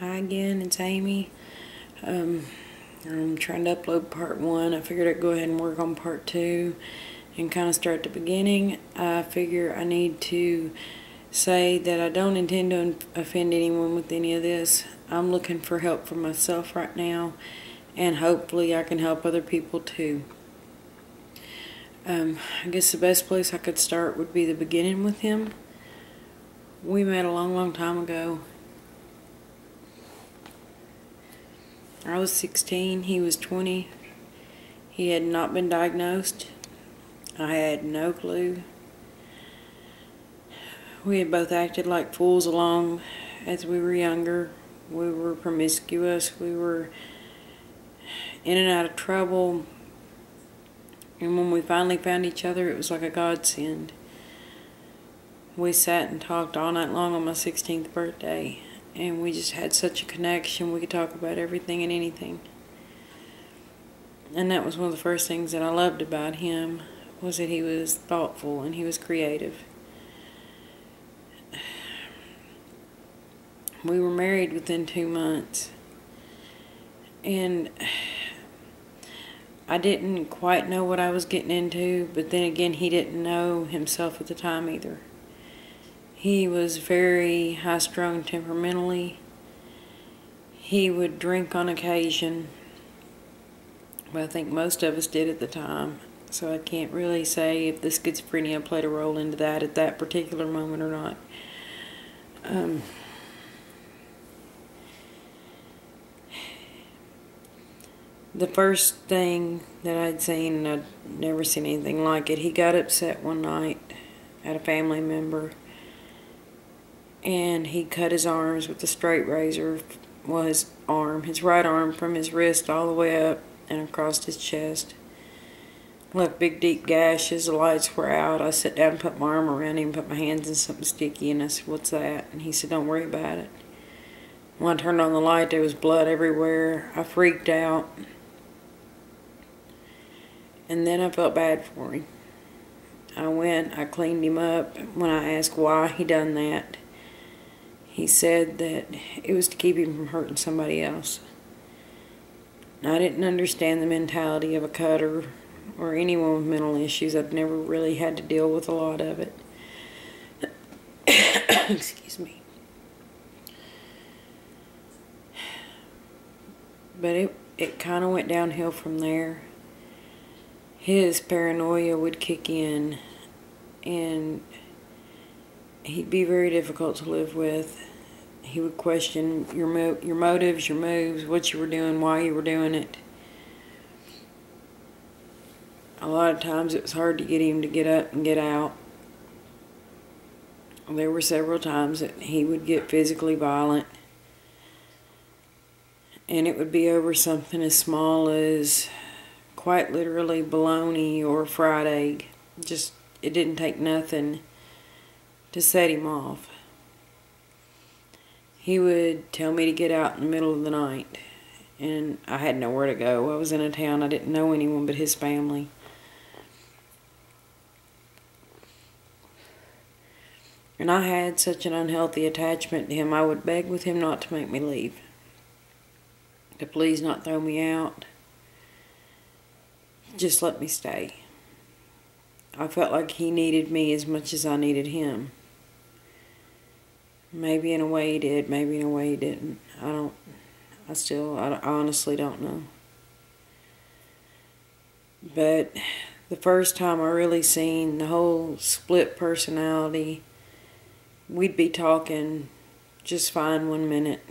Hi again, it's Amy. I'm trying to upload part 1. I figured I'd go ahead and work on part 2 and kind of start at the beginning. I figure I need to say that I don't intend to offend anyone with any of this. I'm looking for help for myself right now, and hopefully I can help other people too. I guess the best place I could start would be the beginning with him. We met a long time ago. I was 16, he was 20. He had not been diagnosed. I had no clue. We had both acted like fools along as we were younger. We were promiscuous. We were in and out of trouble. And when we finally found each other, it was like a godsend. We sat and talked all night long on my 16th birthday. And we just had such a connection. We could talk about everything and anything. And that was one of the first things that I loved about him, was that he was thoughtful and he was creative. We were married within 2 months. And I didn't quite know what I was getting into, but then again, he didn't know himself at the time either. He was very high-strung temperamentally. He would drink on occasion, but I think most of us did at the time. So I can't really say if the schizophrenia played a role into that at that particular moment or not. The first thing that I'd seen, and I'd never seen anything like it, he got upset one night at a family member, and he cut his arms with a straight razor. Well, his right arm from his wrist all the way up and across his chest. Left big deep gashes. The lights were out. I sat down and put my arm around him, put my hands in something sticky, and I said, "What's that?" And he said, "Don't worry about it." When I turned on the light, there was blood everywhere. I freaked out. And then I felt bad for him. I cleaned him up. When I asked why he done that, he said that it was to keep him from hurting somebody else. I didn't understand the mentality of a cutter or anyone with mental issues. I've never really had to deal with a lot of it. Excuse me. But it kind of went downhill from there. His paranoia would kick in, and he'd be very difficult to live with. He would question your motives, your moves, what you were doing, why you were doing it. A lot of times it was hard to get him to get up and get out. There were several times that he would get physically violent, and it would be over something as small as quite literally bologna or fried egg. Just, it didn't take nothing to set him off. He would tell me to get out in the middle of the night, and I had nowhere to go. I was in a town, I didn't know anyone but his family. And I had such an unhealthy attachment to him. I would beg with him not to make me leave, to please not throw me out. Just let me stay. I felt like he needed me as much as I needed him. Maybe in a way he did, maybe in a way he didn't. I honestly don't know. But the first time I really seen the whole split personality, we'd be talking just fine one minute,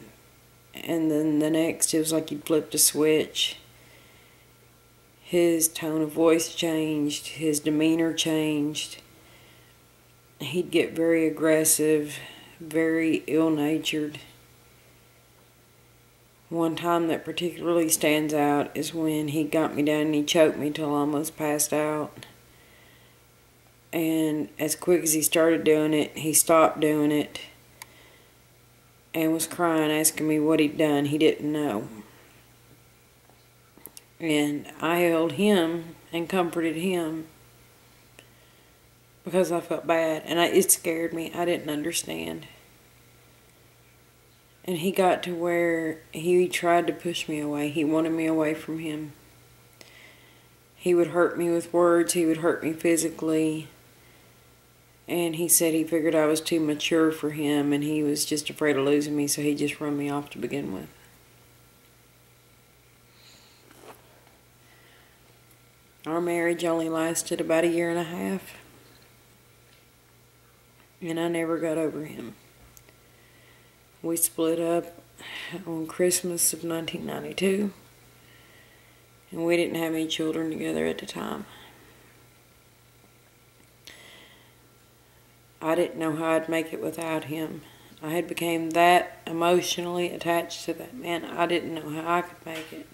and then the next it was like he'd flipped a switch. His tone of voice changed, his demeanor changed. He'd get very aggressive, very ill-natured. One time that particularly stands out is when he got me down and he choked me till I almost passed out. And as quick as he started doing it, he stopped doing it and was crying, asking me what he'd done. He didn't know. And I held him and comforted him because I felt bad, and it scared me. I didn't understand. And he got to where he tried to push me away. He wanted me away from him. He would hurt me with words. He would hurt me physically. And he said he figured I was too mature for him, and he was just afraid of losing me, so he just run me off to begin with. Our marriage only lasted about 1.5 years, and I never got over him. We split up on Christmas of 1992, and we didn't have any children together at the time. I didn't know how I'd make it without him. I had become that emotionally attached to that man. I didn't know how I could make it.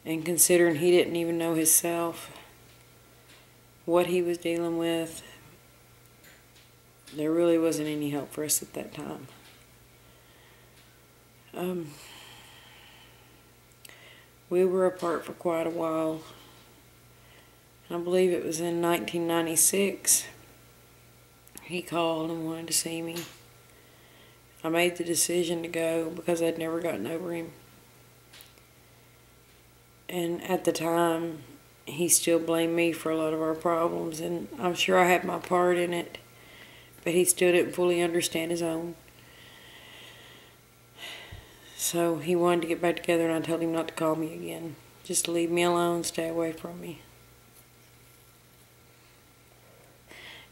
And considering he didn't even know himself, what he was dealing with, there really wasn't any help for us at that time. We were apart for quite a while. I believe it was in 1996. He called and wanted to see me. I made the decision to go because I'd never gotten over him. And at the time, he still blamed me for a lot of our problems, and I'm sure I had my part in it, but he still didn't fully understand his own. So he wanted to get back together, and I told him not to call me again. Just to leave me alone, stay away from me.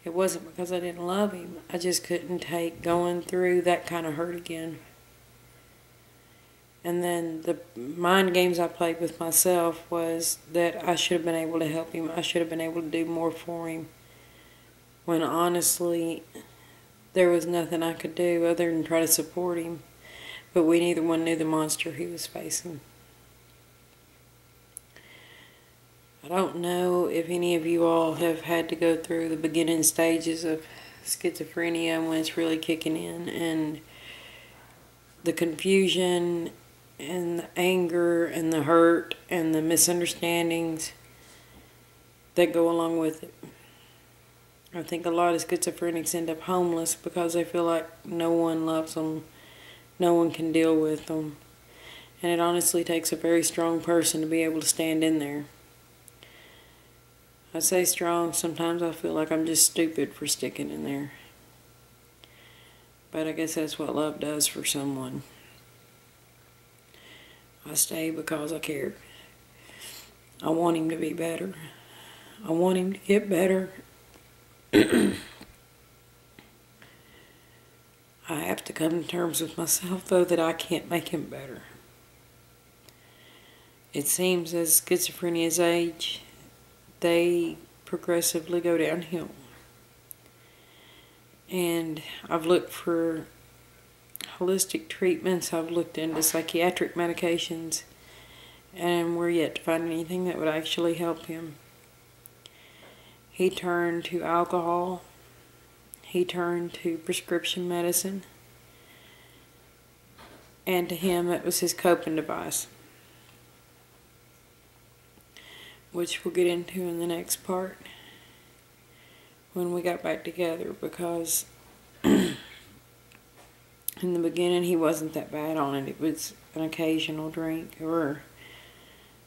It wasn't because I didn't love him. I just couldn't take going through that kind of hurt again. And then the mind games I played with myself was that I should have been able to help him. I should have been able to do more for him. When honestly, there was nothing I could do other than try to support him. But we neither one knew the monster he was facing. I don't know if any of you all have had to go through the beginning stages of schizophrenia when it's really kicking in, and the confusion and the anger and the hurt and the misunderstandings that go along with it. I think a lot of schizophrenics end up homeless because they feel like no one loves them, no one can deal with them, and it honestly takes a very strong person to be able to stand in there. I say strong, sometimes I feel like I'm just stupid for sticking in there. But I guess that's what love does for someone. I stay because I care. I want him to be better. I want him to get better. I have to come to terms with myself, though, that I can't make him better. It seems as schizophrenia's age, they progressively go downhill. And I've looked for holistic treatments, I've looked into psychiatric medications, and we're yet to find anything that would actually help him. He turned to alcohol, he turned to prescription medicine, and to him it was his coping device, which we'll get into in the next part when we got back together, because in the beginning he wasn't that bad on it. It was an occasional drink or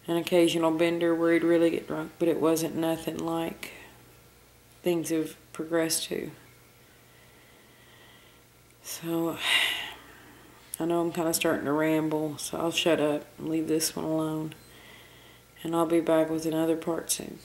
an occasional bender where he'd really get drunk, but it wasn't nothing like things have progressed to. So I know I'm kind of starting to ramble, so I'll shut up and leave this one alone. And I'll be back with another part soon.